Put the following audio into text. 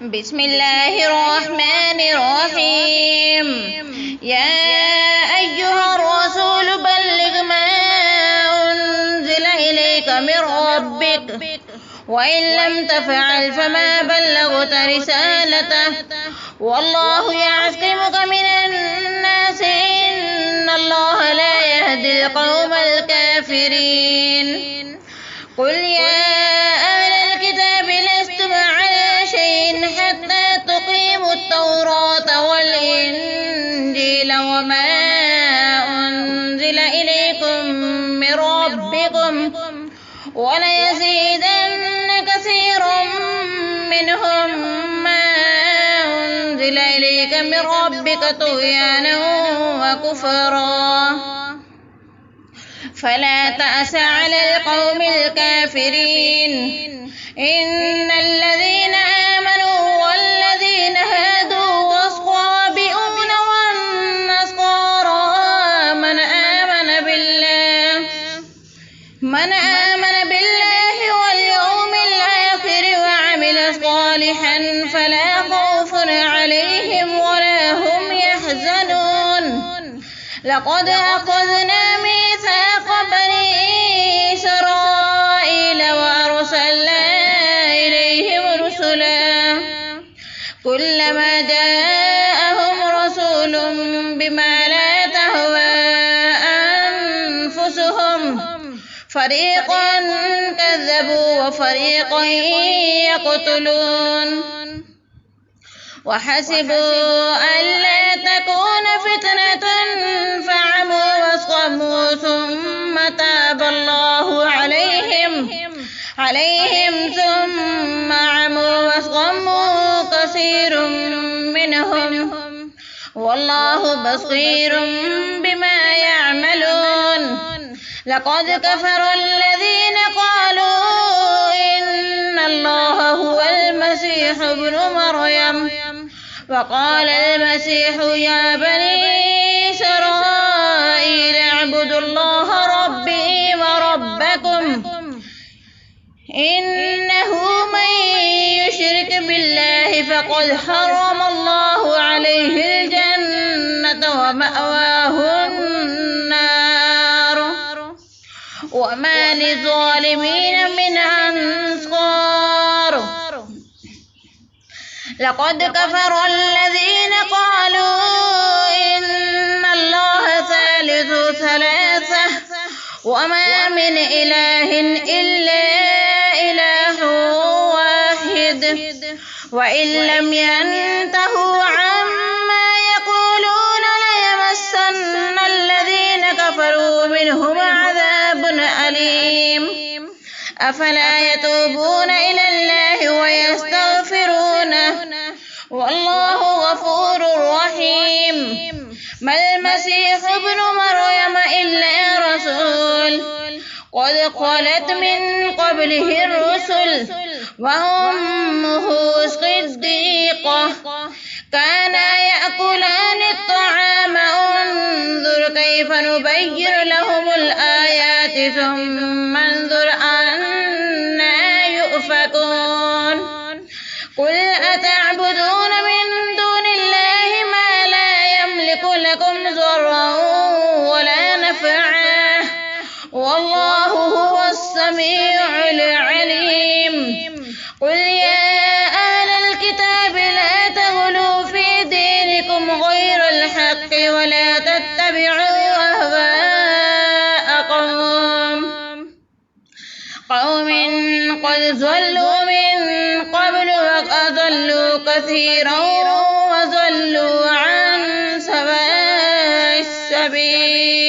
بسم الله الرحمن الرحيم. يا أيها الرسول بلغ ما أنزل إليك من ربك وإن لم تفعل فما بلغت رسالته والله يعصمك من الناس إن الله لا يهدي القوم الكافرين. قل يا أهل الكتاب لستم على شيء حتى تقيموا التوراة والإنجيل وما أنزل إليكم من ربكم وليزيدن كثيرا منهم ما أنزل إليك من ربك طغيانا وكفرا فلا تأس على القوم الكافرين. إن الذين آمنوا والذين هادوا والصابئون والنصارى من آمن بالله واليوم الآخر وعمل صالحا فلا خوف عليهم ولا هم يحزنون. لقد أخذنا ميثاق بني إسرائيل وأرسلنا إليهم رسلا كلما جاءهم رسول بما لا تهوى أنفسهم فريقا كذبوا وفريقا يقتلون وحسبوا ألا تكون فتنة فعموا وصموا ثم تاب الله عليهم ثم عموا وصموا كثير منهم والله بصير بما يعملون. لقد كفر الذين قالوا إن الله هو المسيح ابن مريم وقال المسيح يا بني إسرائيل اعبدوا الله ربي وربكم إنه من يشرك بالله فقد حرم الله عليه الجنة ومأواه النار وما للظالمين من أنصار. لقد كفر الذين قالوا إن الله ثالث ثلاثة وما من إله إلا إله واحد وإن لم ينتهوا عما يقولون ليمسن الذين كفروا منهم عذاب أليم. أفلا يتوبون إلى الله ويستغفرونه والله غفور رحيم. ما المسيح ابن مريم إلا رسول قد خلت من قبله الرسل وأمه صديقة كانا يأكلان الطعام انظر كيف نبين لهم الآيات ثم انظر أنا يؤفكون. قل أتعبدون من دون الله ما لا يملك لكم ضرا ولا نفعا والله هو السميع العليم. قل يا أهل الكتاب لا تغلوا في دينكم غير الحق ولا تتبعوا أهواء قوم قد ضلوا من قبل وأضلوا كثيرا وضلوا عن سواء السبيل.